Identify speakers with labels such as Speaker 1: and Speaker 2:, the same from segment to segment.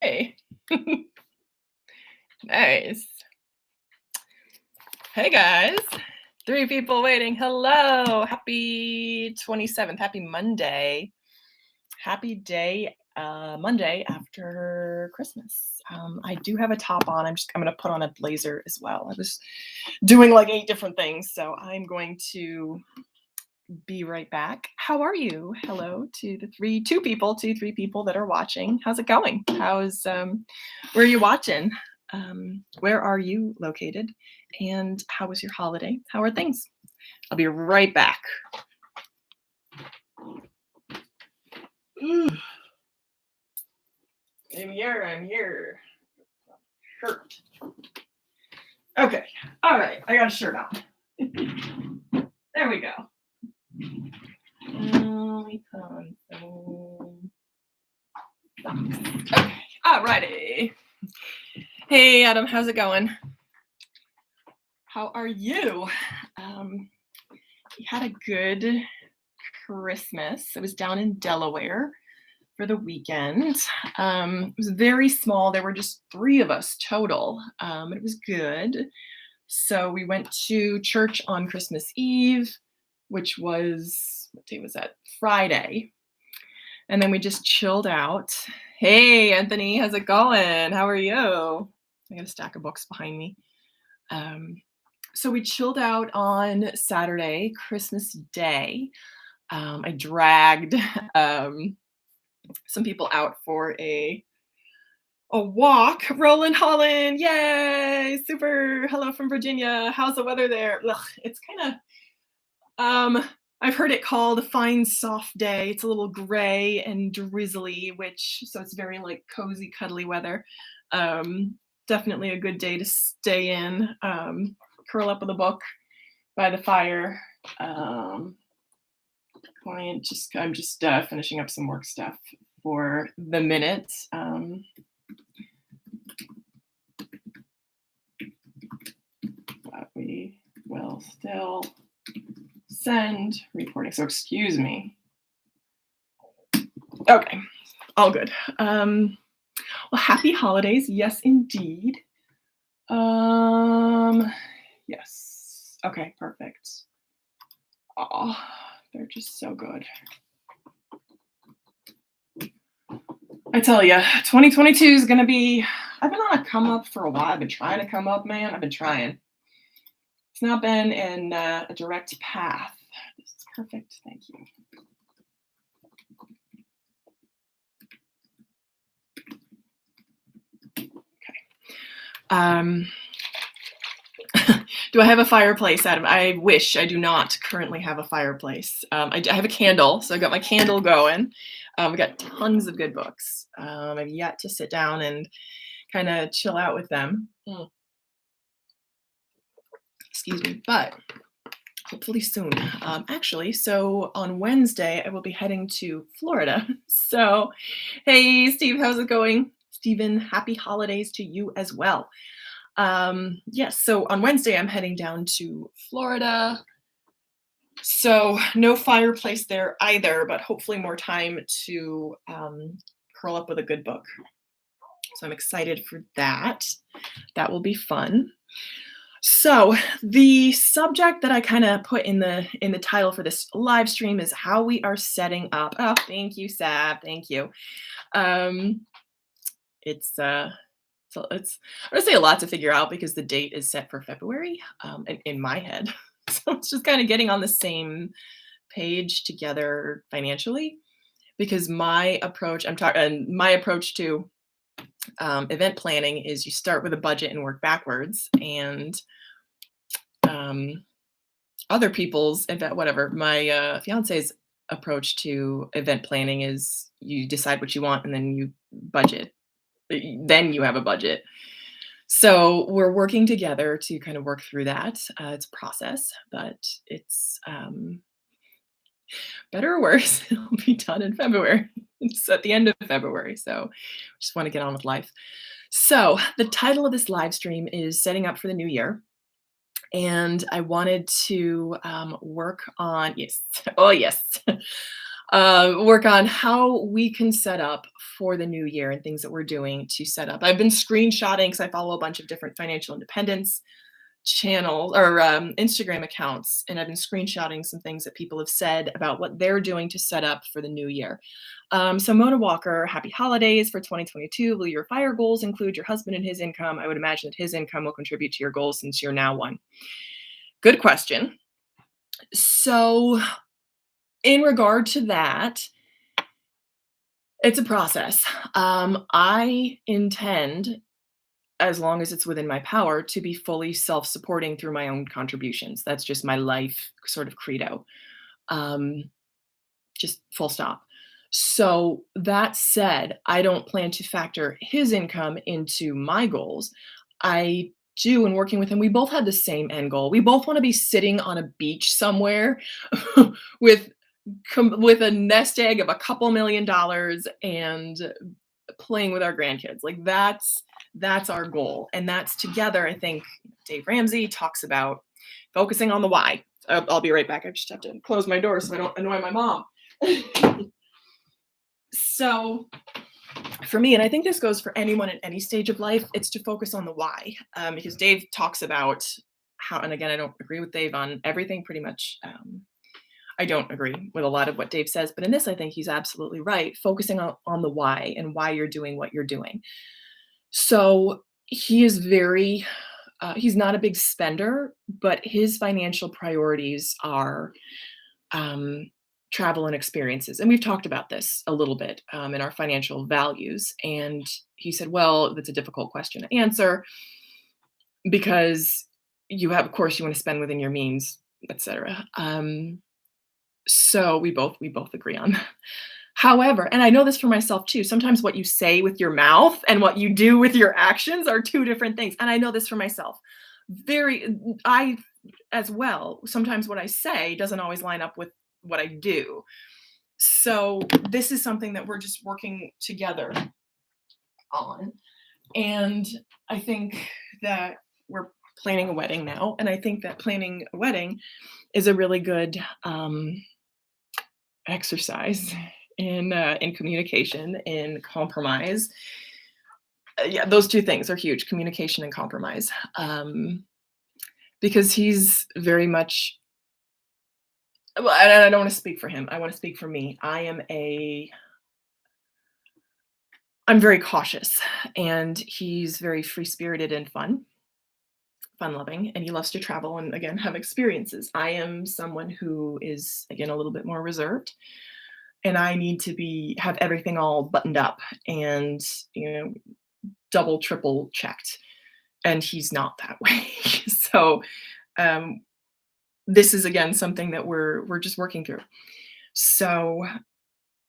Speaker 1: Hey, nice. Hey guys, three people waiting. Hello, happy 27th, happy Monday. Happy day, Monday after Christmas. I do have a top on. I'm gonna put on a blazer as well. I was doing like 8 different things, so I'm going to be right back. How are you? Hello to the three people that are watching. How's it going? Where are you watching? Where are you located? And how was your holiday? How are things? I'll be right back. Ooh, I'm here. Shirt. Okay. All right. I got a shirt on. There we go. Let me put on some socks. Okay. Alrighty. Hey Adam, how's it going? How are you? We had a good Christmas. I was down in Delaware for the weekend. It was very small. There were just 3 of us total. It was good. So we went to church on Christmas Eve, which was, what day was that? Friday. And then we just chilled out. Hey, Anthony, how's it going? How are you? I got a stack of books behind me. So we chilled out on Saturday, Christmas Day. I dragged some people out for a walk. Roland Holland, yay! Super. Hello from Virginia. How's the weather there? Ugh, it's kind of I've heard it called a fine soft day. It's a little gray and drizzly, so it's very like cozy, cuddly weather. Definitely a good day to stay in, curl up with a book by the fire. I'm just finishing up some work stuff for the minute. But we will still send reporting. So excuse me. Okay, all good. Well, happy holidays. Yes, indeed. Yes. Okay, perfect. Oh, they're just so good. I tell you, 2022 is going to be, I've been on a come up for a while. I've been trying to come up, man. I've been trying. It's not been in a direct path. This is perfect. Thank you. Okay. Do I have a fireplace, Adam? I wish. I do not currently have a fireplace. I have a candle, so I got my candle going. We got tons of good books. I've yet to sit down and kind of chill out with them. Excuse me, but hopefully soon. Actually, so on Wednesday, I will be heading to Florida. So, hey, Steve, how's it going? Stephen, happy holidays to you as well. Yes, so on Wednesday, I'm heading down to Florida. So no fireplace there either, but hopefully more time to curl up with a good book. So I'm excited for that. That will be fun. So the subject that I kind of put in the title for this live stream is how we are setting up. Oh, thank you, Sab. Thank you. It's I'm gonna say a lot to figure out because the date is set for February in my head. So it's just kind of getting on the same page together financially because my approach to event planning is you start with a budget and work backwards, and other people's event, whatever. My fiance's approach to event planning is you decide what you want and then you budget. Then you have a budget. So we're working together to kind of work through that. It's a process, but it's better or worse. It'll be done in February. It's at the end of February. So just want to get on with life. So the title of this live stream is Setting Up for the New Year. And I wanted to work on, yes, oh yes, work on how we can set up for the new year and things that we're doing to set up. I've been screenshotting because I follow a bunch of different financial independence channels or Instagram accounts, and I've been screenshotting some things that people have said about what they're doing to set up for the new year. So Mona Walker, happy holidays for 2022. Will your fire goals include your husband and his income? I would imagine that his income will contribute to your goals since you're now one. Good question. So in regard to that, it's a process. I intend, as long as it's within my power, to be fully self-supporting through my own contributions. That's just my life sort of credo. Um, just full stop. So that said, I don't plan to factor his income into my goals. I do, in working with him, we both had the same end goal. We both want to be sitting on a beach somewhere with with a nest egg of a couple $1,000,000 and playing with our grandkids. Like that's our goal. And that's together, I think Dave Ramsey talks about focusing on the why. I'll be right back. I just have to close my door so I don't annoy my mom. So for me, and I think this goes for anyone at any stage of life, it's to focus on the why. Because Dave talks about how, and again, I don't agree with Dave on everything pretty much. I don't agree with a lot of what Dave says, but in this, I think he's absolutely right. Focusing on the why and why you're doing what you're doing. So he is very, he's not a big spender, but his financial priorities are travel and experiences. And we've talked about this a little bit in our financial values. And he said, well, that's a difficult question to answer because you have, of course, you want to spend within your means, etc. So we both agree on that. However, and I know this for myself too, sometimes what you say with your mouth and what you do with your actions are two different things. And I know this for myself. I as well, sometimes what I say doesn't always line up with what I do. So this is something that we're just working together on. And I think that we're planning a wedding now. And I think that planning a wedding is a really good exercise in communication, in compromise. Yeah, those two things are huge: communication and compromise. Because he's very much. Well, I don't want to speak for him. I want to speak for me. I'm very cautious, and he's very free spirited and fun loving, and he loves to travel and again have experiences. I am someone who is again a little bit more reserved, and I need to have everything all buttoned up and double triple checked, and he's not that way. So this is again something that we're just working through. So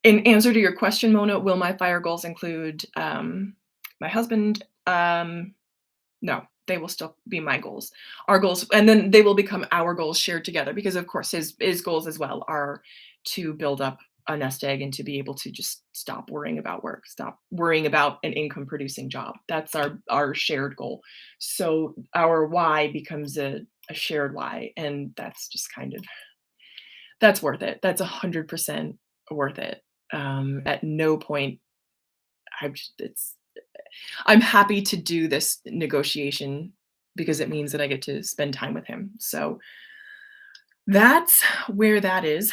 Speaker 1: in answer to your question, Mona, will my fire goals include my husband? No, they will still be my goals, our goals, and then they will become our goals shared together because, of course, his goals as well are to build up a nest egg and to be able to just stop worrying about work, stop worrying about an income producing job. That's our shared goal. So our why becomes a shared why, and that's just that's worth it. That's 100% worth it. At no point, I'm happy to do this negotiation because it means that I get to spend time with him. So that's where that is.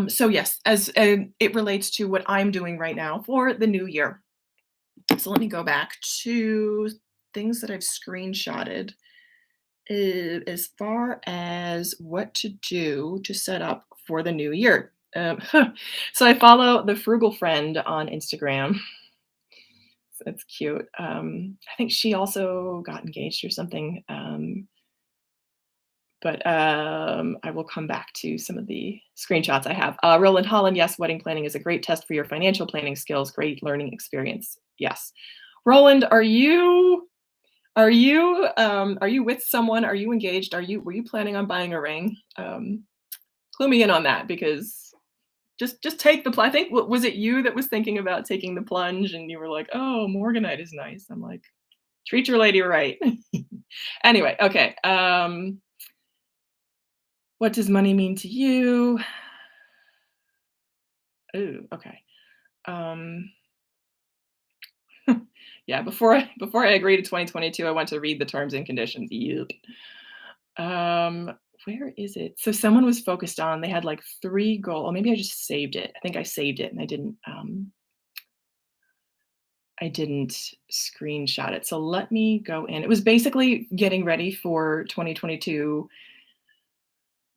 Speaker 1: So yes, as it relates to what I'm doing right now for the new year. So let me go back to things that I've screenshotted as far as what to do to set up for the new year. So I follow the Frugal Friend on Instagram. That's cute. I think she also got engaged or something. But I will come back to some of the screenshots I have. Roland Holland, yes, wedding planning is a great test for your financial planning skills. Great learning experience. Yes. Roland, are you with someone? Are you engaged? Were you planning on buying a ring? Clue me in on that because just take the plunge. I think was it you that was thinking about taking the plunge and you were like, oh, Morganite is nice. I'm like, treat your lady right. Anyway, okay. What does money mean to you? Ooh, okay. Yeah, before I agreed to 2022, I went to read the terms and conditions. Yep. Where is it? So someone was focused on, they had like 3 goal, or maybe I just saved it. I think I saved it and I didn't screenshot it. So let me go in. It was basically getting ready for 2022,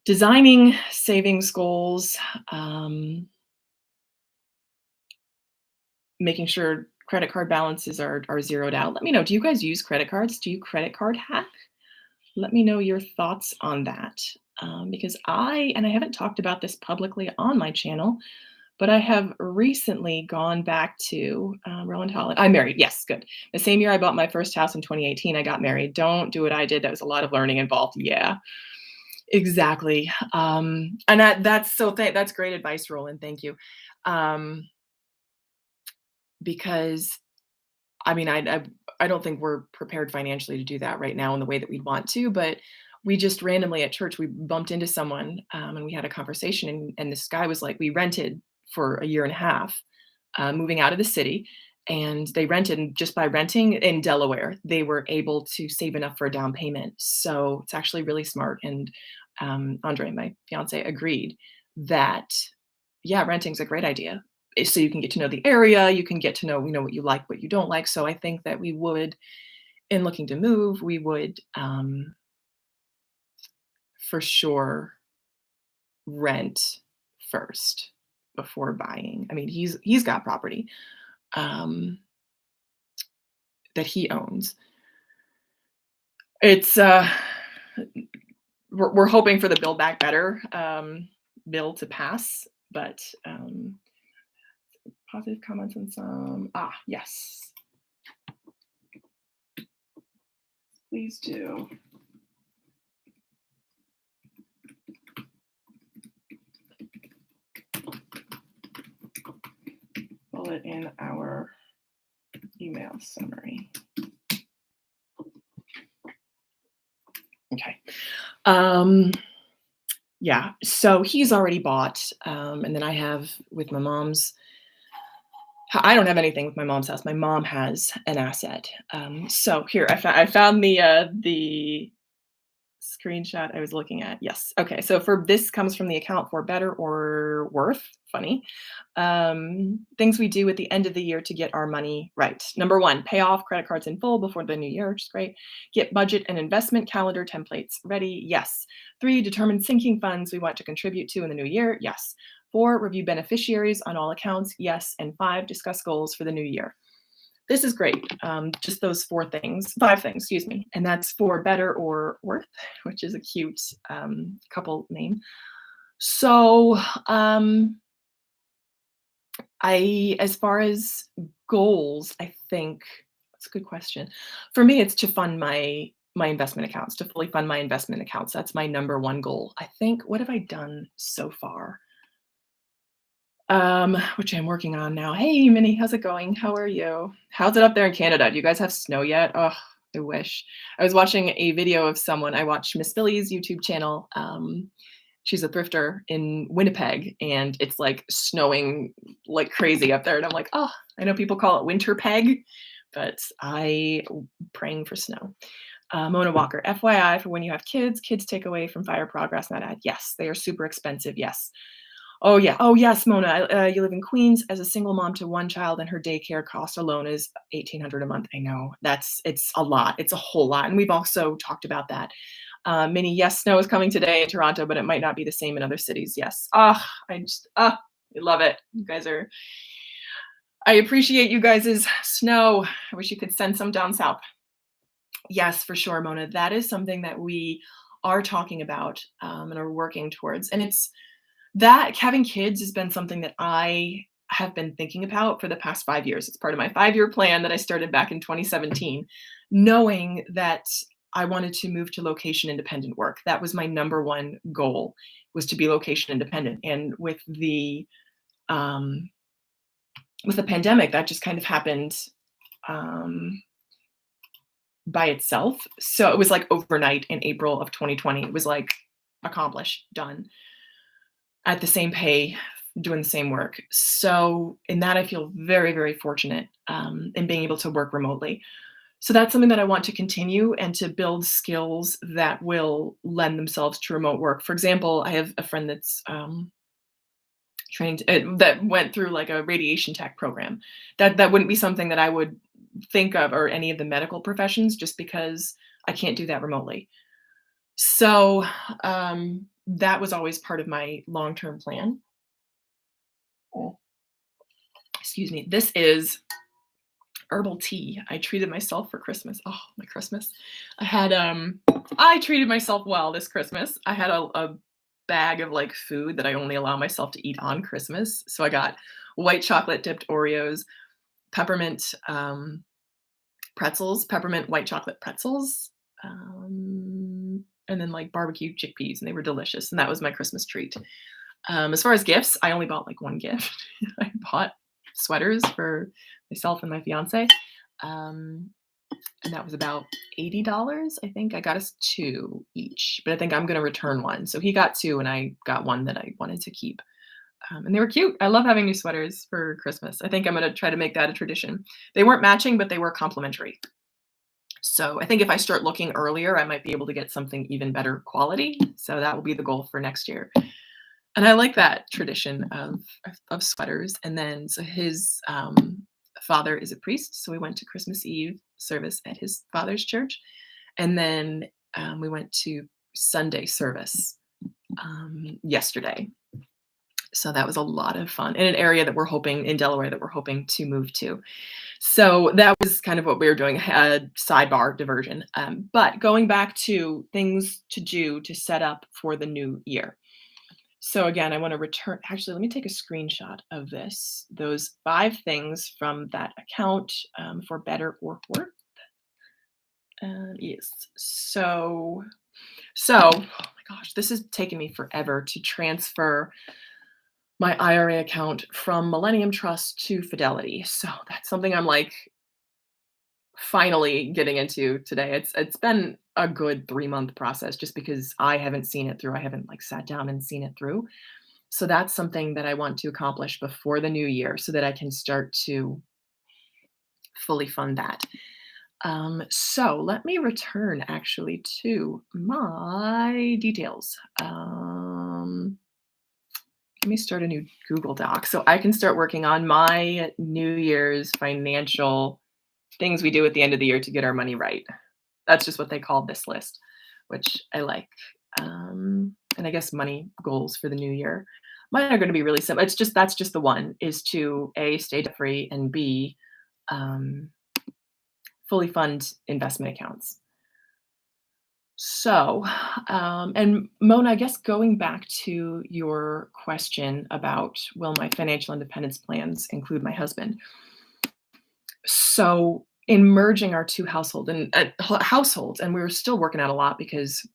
Speaker 1: designing savings goals, making sure credit card balances are zeroed out. Let me know. Do you guys use credit cards? Do you credit card hack? Let me know your thoughts on that. Because I haven't talked about this publicly on my channel, but I have recently gone back to Roland Holland. I'm married. Yes, good. The same year I bought my first house in 2018, I got married. Don't do what I did. That was a lot of learning involved. Yeah, exactly. And that's great advice, Roland. Thank you. Because I mean, I don't think we're prepared financially to do that right now in the way that we'd want to, but we just randomly at church, we bumped into someone, and we had a conversation, and this guy was like, we rented for a year and a half, moving out of the city, and they rented, and just by renting in Delaware, they were able to save enough for a down payment. So it's actually really smart. And Andre, my fiance, agreed that, yeah, renting's a great idea. So you can get to know the area, you can get to know, what you like, what you don't like. So I think that we would, in looking to move, we would for sure rent first before buying. I mean, he's got property that he owns. It's we're hoping for the Build Back Better bill to pass, but positive comments on some. Yes. Please do. Bullet in our email summary. Okay. Yeah, so he's already bought, and then I have with my mom's. I don't have anything with my mom's house. My mom has an asset. So here, I found the screenshot I was looking at. Yes. Okay. So this comes from the account for Better or Worth. Funny. Things we do at the end of the year to get our money right. Number 1, pay off credit cards in full before the new year, which is great. Get budget and investment calendar templates ready. Yes. 3, determine sinking funds we want to contribute to in the new year. Yes. 4, review beneficiaries on all accounts. Yes. And 5, discuss goals for the new year. This is great. Just those 5 things, excuse me. And that's for Better or Worth, which is a cute couple name. So as far as goals, I think that's a good question. For me, it's to fund my investment accounts, to fully fund my investment accounts. That's my number 1 goal. I think, what have I done so far? Which I'm working on now. Hey, Minnie, how's it going? How are you? How's it up there in Canada? Do you guys have snow yet? Oh, I wish. I was watching a video of someone. I watched Miss Billy's YouTube channel. She's a thrifter in Winnipeg, and it's like snowing like crazy up there. And I'm like, oh, I know people call it winter peg, but I'm praying for snow. Mona Walker, FYI, for when you have kids take away from Fire Progress, not ad. Yes, they are super expensive. Yes. Oh, yeah. Oh, yes, Mona. You live in Queens as a single mom to 1 child, and her daycare cost alone is $1,800 a month. I know it's a lot. It's a whole lot. And we've also talked about that. Minnie, yes, snow is coming today in Toronto, but it might not be the same in other cities. Yes. I love it. You guys I appreciate you guys' snow. I wish you could send some down south. Yes, for sure, Mona. That is something that we are talking about and are working towards. And it's that having kids has been something that I have been thinking about for the past 5 years. It's part of my 5-year plan that I started back in 2017, knowing that I wanted to move to location independent work. That was my number 1 goal, was to be location independent. And with the pandemic, that just kind of happened by itself. So it was like overnight in April of 2020. It was like accomplished, done. At the same pay doing the same work. So in that, I feel very, very fortunate in being able to work remotely. So that's something that I want to continue and to build skills that will lend themselves to remote work. For example, I have a friend that's trained that went through like a radiation tech program. That wouldn't be something that I would think of, or any of the medical professions, just because I can't do that remotely. So that was always part of my long-term plan. Oh, excuse me. This is herbal tea I treated myself for Christmas. Oh, my Christmas. I had I treated myself well this Christmas. I had a bag of like food that I only allow myself to eat on Christmas. So I got white chocolate dipped Oreos, peppermint pretzels, peppermint white chocolate pretzels, and then like barbecue chickpeas, and they were delicious. And that was my Christmas treat. As far as gifts, I only bought like one gift. I bought sweaters for myself and my fiance. Um, and that was about $80. I think I got us two each, but I think I'm going to return one. So he got two, and I got one that I wanted to keep. And they were cute. I love having new sweaters for Christmas. I think I'm going to try to make that a tradition. They weren't matching, but they were complimentary. So I think if I start looking earlier, I might be able to get something even better quality. So that will be the goal for next year. And I like that tradition of sweaters. And then so his father is a priest, so we went to Christmas Eve service at his father's church, and then we went to Sunday service yesterday. So that was a lot of fun in an area that we're hoping in Delaware that we're hoping to move to. So that was kind of what we were doing, a sidebar diversion. But going back to things to do to set up for the new year. So again, I want to return. Actually, let me take a screenshot of this. Those 5 things from that account for better or worse. Yes. So, oh my gosh, this is taking me forever to transfer my IRA account from Millennium Trust to Fidelity. So that's something I'm like finally getting into today. It's been a good 3-month process just because I haven't seen it through. I haven't like sat down and seen it through. So that's something that I want to accomplish before the new year so that I can start to fully fund that. So let me return actually to my details. Let me start a new Google Doc so I can start working on my New Year's financial things we do at the end of the year to get our money right. That's just what they called this list, which I like. And I guess money goals for the new year. Mine are going to be really simple. That's just the one, is to A, stay debt free, and B, fully fund investment accounts. So, and Mona, I guess going back to your question about, will my financial independence plans include my husband? So in merging our 2 households, and we were still working out a lot because,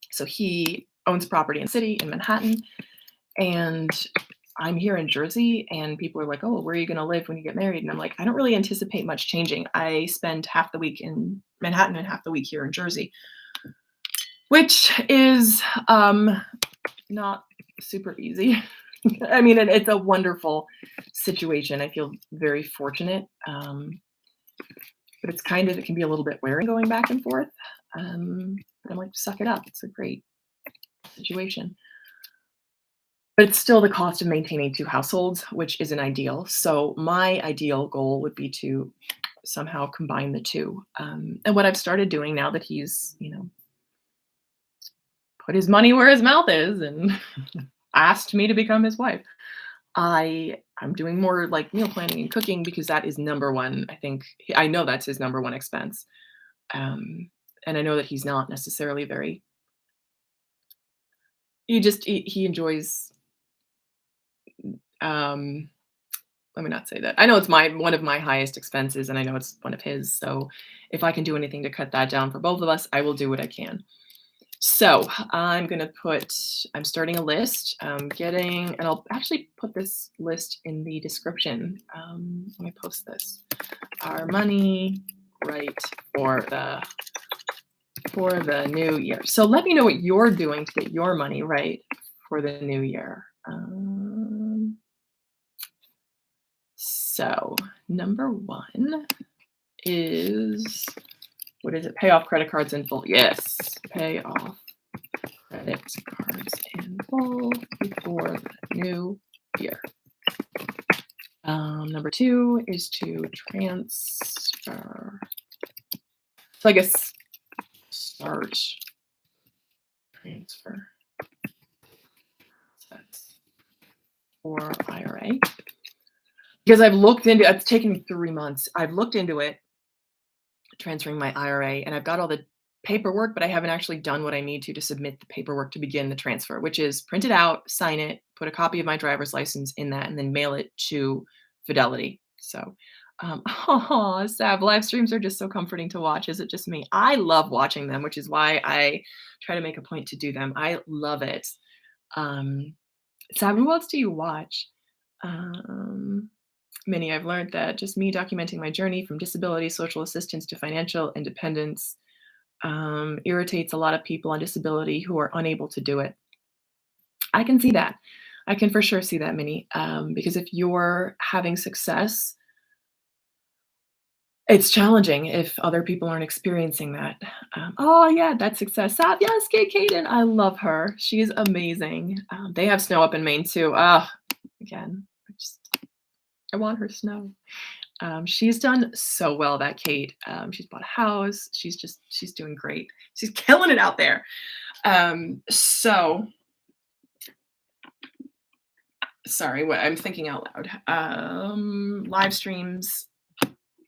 Speaker 1: so he owns property in the city in Manhattan, and I'm here in Jersey, and people are like, oh, where are you going to live when you get married? And I'm like, I don't really anticipate much changing. I spend half the week in Manhattan and half the week here in Jersey, which is not super easy. I mean, it's a wonderful situation. I feel very fortunate. But it's kind of, it can be a little bit wearing going back and forth. But I'm like, suck it up. It's a great situation. But it's still the cost of maintaining 2 households, which isn't ideal. So my ideal goal would be to somehow combine the 2. And what I've started doing now that he's, put his money where his mouth is and asked me to become his wife, I'm doing more like meal planning and cooking, because that is number one. I know that's his number one expense. And I know that he's not necessarily he enjoys, let me not say that. I know it's one of my highest expenses, and I know it's one of his. So if I can do anything to cut that down for both of us, I will do what I can. So I'm starting a list, and I'll actually put this list in the description. Let me post this. Our money right for the new year. So let me know what you're doing to get your money right for the new year. So number one is, what is it? Pay off credit cards in full. Yes, pay off credit cards in full before the new year. Number two is to transfer. So I guess start transfer sets for IRA. Because I've looked into it's taken me 3 months. I've looked into it, transferring my IRA, and I've got all the paperwork, but I haven't actually done what I need to submit the paperwork to begin the transfer, which is print it out, sign it, put a copy of my driver's license in that, and then mail it to Fidelity. So, oh, Sab, live streams are just so comforting to watch. Is it just me? I love watching them, which is why I try to make a point to do them. I love it. Sab, who else do you watch? Many, I've learned that just me documenting my journey from disability, social assistance to financial independence irritates a lot of people on disability who are unable to do it. I can see that. I can for sure see that, Minnie, because if you're having success, it's challenging if other people aren't experiencing that. Oh yeah, that's success. Yes, Kate Caden, I love her. She's amazing. They have snow up in Maine too. Again, I want her snow. She's done so well, that Kate. She's bought a house. She's doing great. She's killing it out there. So sorry, what I'm thinking out loud. Live streams.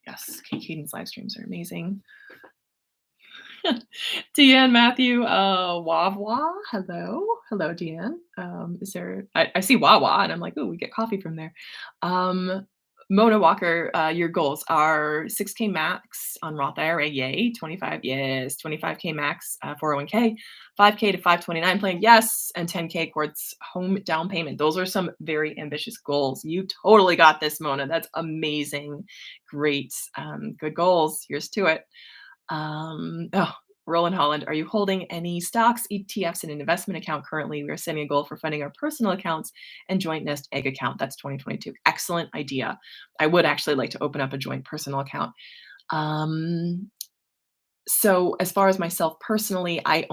Speaker 1: Yes, Kate Caden's live streams are amazing. Deanne Matthew, Wawa. Hello, Deanne. Is there? I see Wawa, and I'm like, oh, we get coffee from there. Mona Walker, your goals are 6K max on Roth IRA, yay. 25, yes. 25K max 401k, 5K to 529 plan, yes, and 10K towards home down payment. Those are some very ambitious goals. You totally got this, Mona. That's amazing. Great. Good goals. Here's to it. Roland Holland, are you holding any stocks, ETFs, in an investment account currently? We are setting a goal for funding our personal accounts and joint nest egg account. That's 2022. Excellent idea. I would actually like to open up a joint personal account. So as far as myself personally, I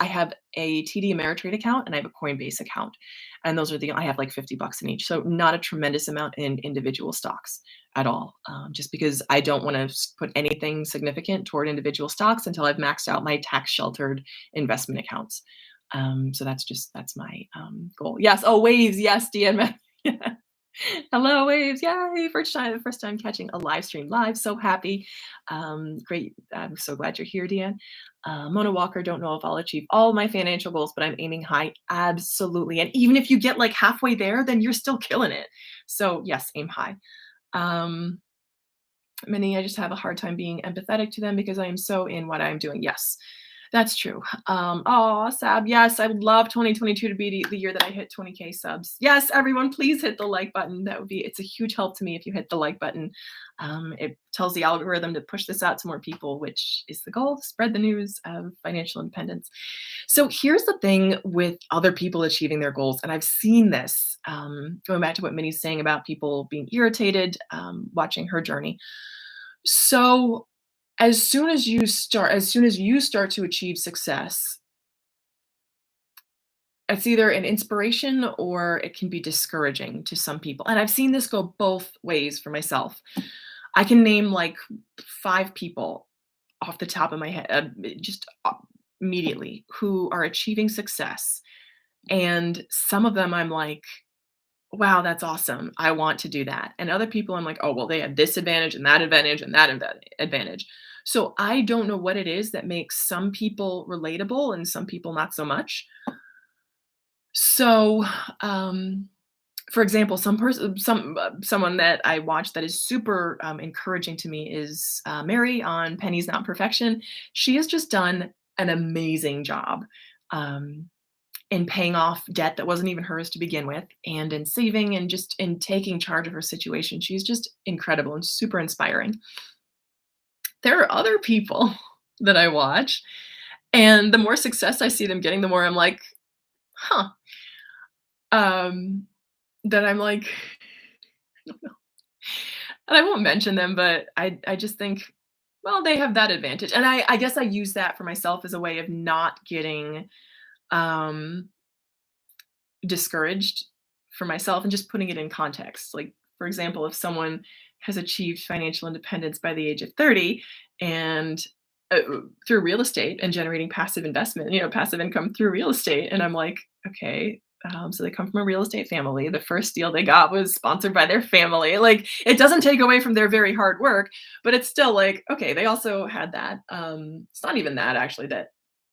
Speaker 1: have a TD Ameritrade account and I have a Coinbase account. And those are I have like $50 in each. So not a tremendous amount in individual stocks at all. Just because I don't want to put anything significant toward individual stocks until I've maxed out my tax sheltered investment accounts. So that's my goal. Yes. Oh, waves. Yes, DN. Hello, waves. Yay. First time catching a live stream live. So happy. Great. I'm so glad you're here, Deanne. Mona Walker, don't know if I'll achieve all my financial goals, but I'm aiming high. Absolutely. And even if you get like halfway there, then you're still killing it. So yes, aim high. Many, I just have a hard time being empathetic to them because I am so in what I'm doing. Yes, that's true. Sab, yes, I would love 2022 to be the year that I hit 20K subs. Yes, everyone, please hit the like button. It's a huge help to me if you hit the like button. It tells the algorithm to push this out to more people, which is the goal, spread the news of financial independence. So here's the thing with other people achieving their goals, and I've seen this, going back to what Minnie's saying about people being irritated, watching her journey. So as soon as you start to achieve success, it's either an inspiration or it can be discouraging to some people. And I've seen this go both ways for myself. I can name like 5 people off the top of my head, just immediately, who are achieving success. And some of them I'm like, wow, that's awesome. I want to do that. And other people I'm like, oh, well, they have this advantage and that advantage and that advantage. So I don't know what it is that makes some people relatable and some people not so much. So, for example, someone that I watch that is super encouraging to me is Mary on Pennies Not Perfection. She has just done an amazing job in paying off debt that wasn't even hers to begin with, and in saving and just in taking charge of her situation. She's just incredible and super inspiring. There are other people that I watch, and the more success I see them getting, the more I'm like, that I'm like, I don't know. And I won't mention them, but I just think, well, they have that advantage. And I guess I use that for myself as a way of not getting um discouraged for myself and just putting it in context. Like, for example, if someone has achieved financial independence by the age of 30 and uh, through real estate and generating passive investment, passive income through real estate. And I'm like, okay. So they come from a real estate family. The first deal they got was sponsored by their family. Like, it doesn't take away from their very hard work, but it's still like, okay, they also had that. It's not even that actually that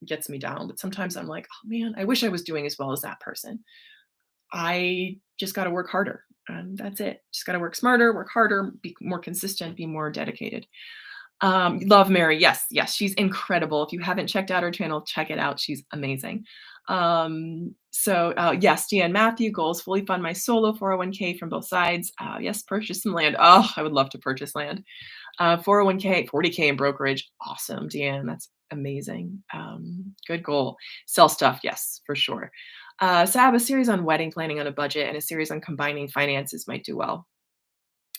Speaker 1: gets me down, but sometimes I'm like, oh man, I wish I was doing as well as that person. I just got to work harder. That's it. Just got to work smarter, work harder, be more consistent, be more dedicated. Love Mary. Yes, yes, she's incredible. If you haven't checked out her channel, check it out. She's amazing. Yes, Deanne Matthew, goals fully fund my solo 401k from both sides. Yes, purchase some land. Oh, I would love to purchase land. 401k, 40k in brokerage. Awesome, Deanne. That's amazing. Good goal. Sell stuff. Yes, for sure. So I have a series on wedding planning on a budget and a series on combining finances might do well.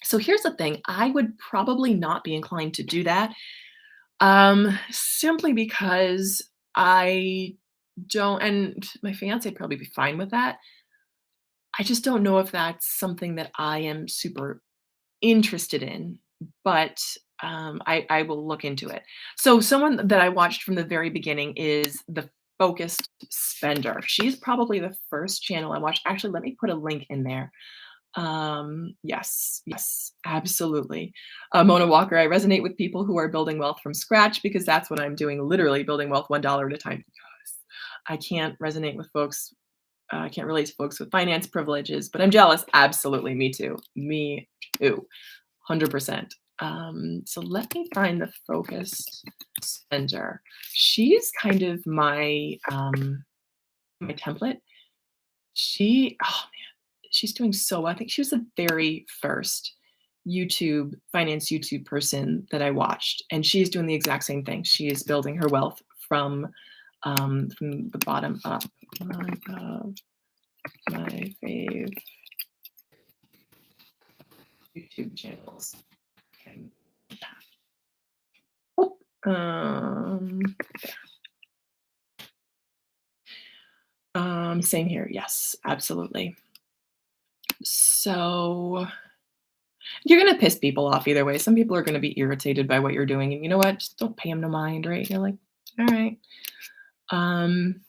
Speaker 1: So here's the thing. I would probably not be inclined to do that simply because I don't, and my fiance would probably be fine with that. I just don't know if that's something that I am super interested in, but I will look into it. So someone that I watched from the very beginning is the focused spender. She's probably the first channel I watched. Actually, let me put a link in there. Yes, yes, absolutely. Mona Walker, I resonate with people who are building wealth from scratch because that's what I'm doing, literally building wealth $1 at a time. Because I can't resonate with folks. I can't relate to folks with finance privileges, but I'm jealous. Absolutely, me too. Me too. 100%. So let me find the focused spender. She's kind of my template. Oh man, she's doing so well. I think she was the very first finance YouTube person that I watched, and she's doing the exact same thing. She is building her wealth from the bottom up. One of my fave YouTube channels. Okay. Um, Same here. Yes, absolutely. So you're gonna piss people off either way. Some people are gonna be irritated by what you're doing, and you know what? Just don't pay them no mind, right? You're like, all right. Um,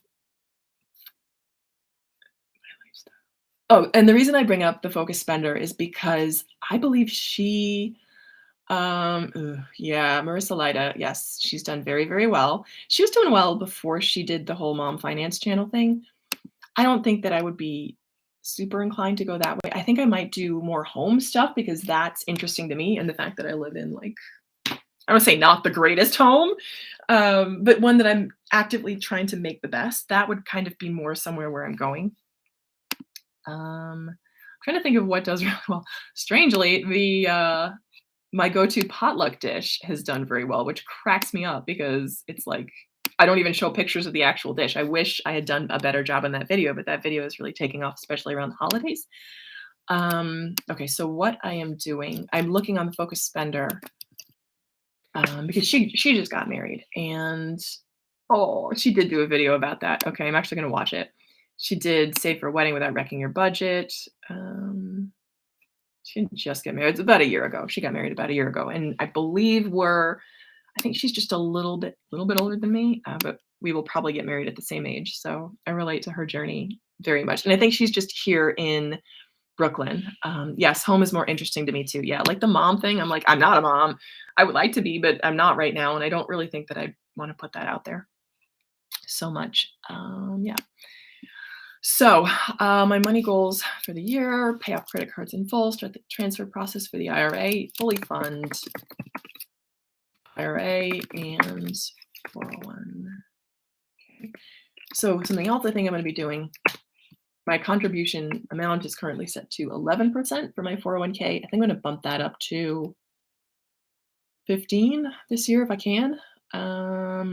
Speaker 1: oh, and the reason I bring up the focus spender is because I believe yeah, Marissa Lida, yes, she's done very, very well. She was doing well before she did the whole mom finance channel thing. I don't think that I would be super inclined to go that way. I think I might do more home stuff because that's interesting to me, and the fact that I live in, like, I would say not the greatest home, but one that I'm actively trying to make the best. That would kind of be more somewhere where I'm going. Trying to think of what does really well. Strangely, the my go-to potluck dish has done very well, which cracks me up because it's like I don't even show pictures of the actual dish. I wish I had done a better job on that video, but that video is really taking off, especially around the holidays. Okay, so what I am doing, I'm looking on the focus spender because she just got married and oh, she did do a video about that. Okay, I'm actually gonna watch it. She did Save for a Wedding Without Wrecking Your Budget. She didn't just get married. It's about a year ago. She got married about a year ago, and I think she's just a little bit older than me, but we will probably get married at the same age. So I relate to her journey very much, and I think she's just here in Brooklyn. Yes, home is more interesting to me too. Yeah, like the mom thing. I'm like, I'm not a mom. I would like to be, but I'm not right now, and I don't really think that I want to put that out there so much. Yeah. So, my money goals for the year: pay off credit cards in full, start the transfer process for the IRA, fully fund IRA and 401. Okay. So something else I think I'm going to be doing, my contribution amount is currently set to 11% for my 401k. I think I'm going to bump that up to 15 this year if I can. I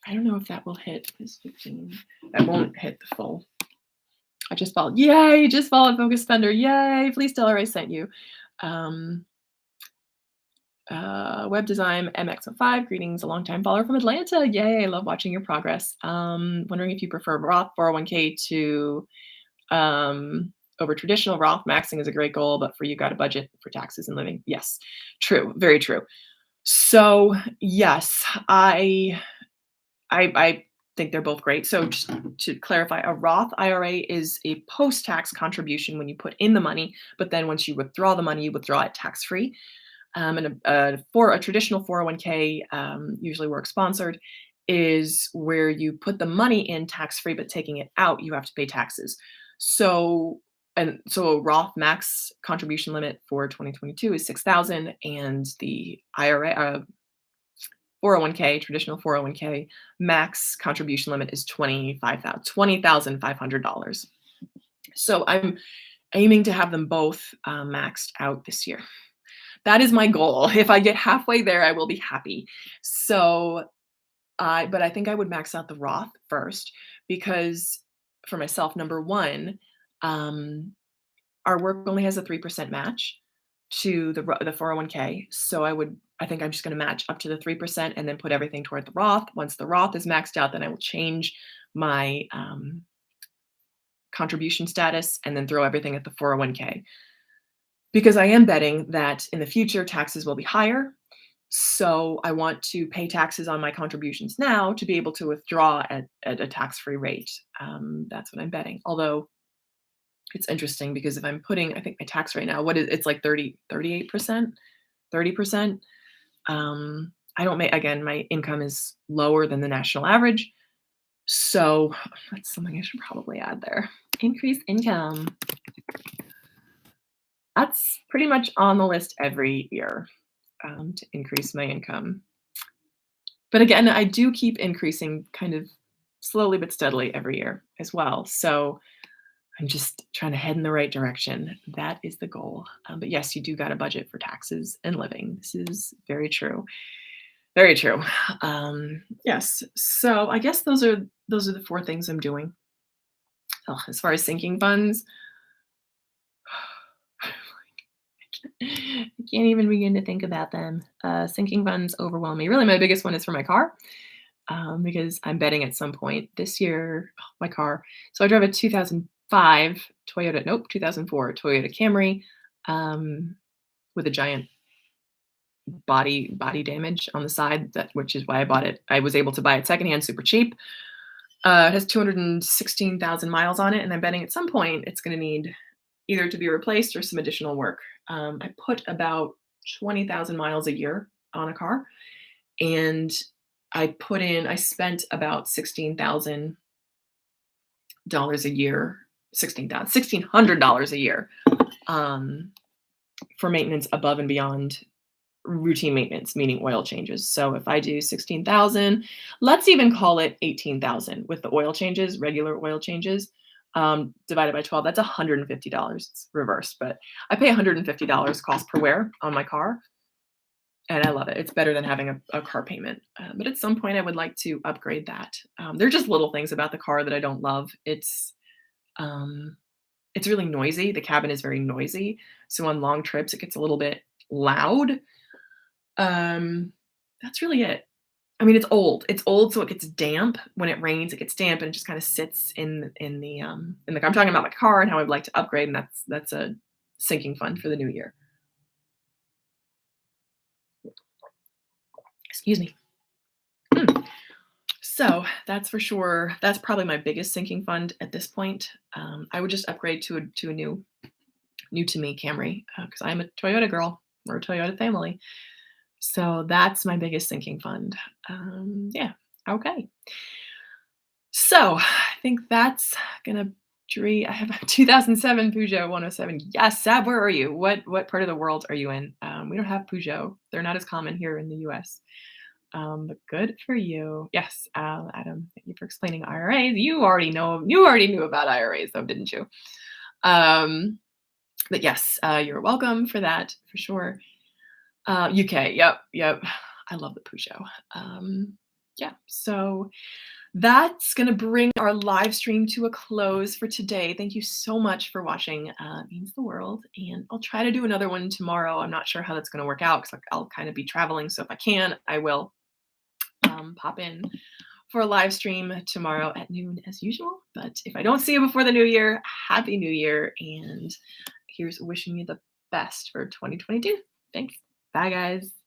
Speaker 1: don't know if that will hit this 15. That won't hit the full. I just followed. Yay, just followed Focus Spender. Yay, please tell her I sent you. Um, Web design MX05, greetings, a longtime follower from Atlanta. Yay, I love watching your progress. Wondering if you prefer Roth 401k to over traditional. Roth maxing is a great goal, but for you, got a budget for taxes and living. Yes, true, very true. So yes, I think they're both great. So just to clarify, a Roth IRA is a post-tax contribution when you put in the money, but then once you withdraw the money, you withdraw it tax-free. And for a traditional 401k, usually work sponsored, is where you put the money in tax-free, but taking it out, you have to pay taxes. So a Roth max contribution limit for 2022 is 6,000, and the IRA 401k, traditional 401k, max contribution limit is $20,500. So I'm aiming to have them both maxed out this year. That is my goal. If I get halfway there, I will be happy. But I think I would max out the Roth first because for myself, number one, our work only has a 3% match to the 401k. So I think I'm just going to match up to the 3% and then put everything toward the Roth. Once the Roth is maxed out, then I will change my contribution status and then throw everything at the 401k. Because I am betting that in the future, taxes will be higher. So I want to pay taxes on my contributions now to be able to withdraw at a tax-free rate. That's what I'm betting. Although it's interesting because if I'm putting, I think my tax rate now, it's like 38%, 30%. I don't make, again, my income is lower than the national average. So that's something I should probably add there. Increase income. That's pretty much on the list every year, to increase my income. But again, I do keep increasing kind of slowly but steadily every year as well. So I'm just trying to head in the right direction. That is the goal. But yes, you do got a budget for taxes and living. This is very true. Very true. Yes. So I guess those are the four things I'm doing. As far as sinking funds, I can't even begin to think about them. Sinking funds overwhelm me. Really, my biggest one is for my car, because I'm betting at some point this year, my car. So I drive a 2004 Toyota Camry, with a giant body damage on the side, which is why I bought it. I was able to buy it secondhand, super cheap. It has 216,000 miles on it, and I'm betting at some point it's going to need either to be replaced or some additional work. I put about 20,000 miles a year on a car, and I spent about $16,000 a year, $1,600 a year, for maintenance above and beyond routine maintenance, meaning oil changes. So if I do 16,000, let's even call it 18,000 with the oil changes, regular oil changes, divided by 12, that's $150. It's reversed, but I pay $150 cost per wear on my car, and I love it. It's better than having a car payment. But at some point, I would like to upgrade that. There are just little things about the car that I don't love. It's really noisy. The cabin is very noisy, so on long trips, it gets a little bit loud. That's really it. I mean, it's old. It's old, so it gets damp. When it rains, it gets damp and it just kind of sits in the I'm talking about my car and how I'd like to upgrade, and that's a sinking fund for the new year. Excuse me. So that's for sure. That's probably my biggest sinking fund at this point. I would just upgrade to a new to me Camry, because I'm a Toyota girl. We're a Toyota family. So that's my biggest sinking fund. Yeah. Okay. So I think that's gonna I have a 2007 Peugeot 107. Yes, Sab, where are you? What part of the world are you in? We don't have Peugeot. They're not as common here in the U.S. But good for you. Yes, Adam, thank you for explaining IRAs. You already knew about IRAs, though, didn't you? But yes, you're welcome for that, for sure. UK, yep. I love the Peugeot. Yeah, so that's going to bring our live stream to a close for today. Thank you so much for watching. It means the world. And I'll try to do another one tomorrow. I'm not sure how that's going to work out because I'll kind of be traveling. So if I can, I will pop in for a live stream tomorrow at noon as usual. But if I don't see you before the new year, Happy New Year. And here's wishing you the best for 2022. Thanks. Bye, guys.